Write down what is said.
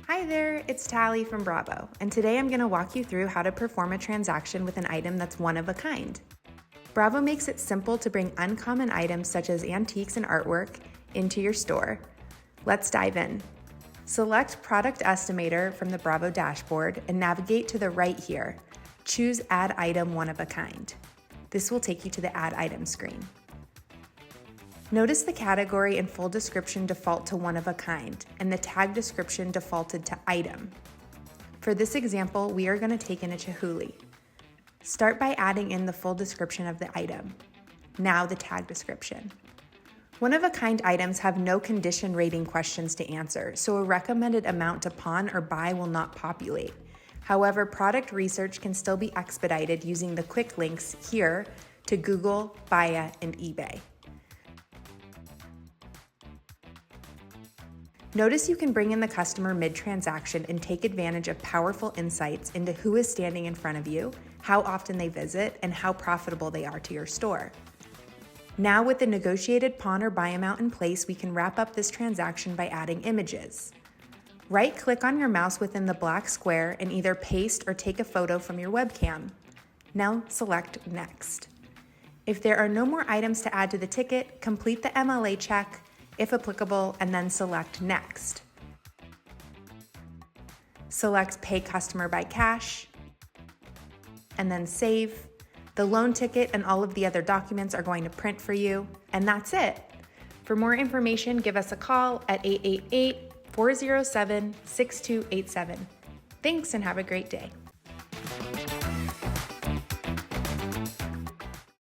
Hi there, it's Tally from Bravo, and today I'm going to walk you through how to perform a transaction with an item that's one of a kind. Bravo makes it simple to bring uncommon items such as antiques and artwork into your store. Let's dive in. Select Product Estimator from the Bravo dashboard and navigate to the right here. Choose Add Item One of a Kind. This will take you to the Add Item screen. Notice the category and full description default to one of a kind, and the tag description defaulted to item. For this example, we are going to take in a chihuly. Start by adding in the full description of the item. Now the tag description. One-of-a-kind items have no condition rating questions to answer, so a recommended amount to pawn or buy will not populate. However, product research can still be expedited using the quick links here to Google, Baya, and eBay. Notice you can bring in the customer mid-transaction and take advantage of powerful insights into who is standing in front of you, how often they visit, and how profitable they are to your store. Now with the negotiated pawn or buy amount in place, we can wrap up this transaction by adding images. Right-click on your mouse within the black square and either paste or take a photo from your webcam. Now select Next. If there are no more items to add to the ticket, complete the MLA check, if applicable, and then select Next. Select Pay Customer by Cash, and then Save. The loan ticket and all of the other documents are going to print for you, and that's it. For more information, give us a call at 888-407-6287. Thanks and have a great day.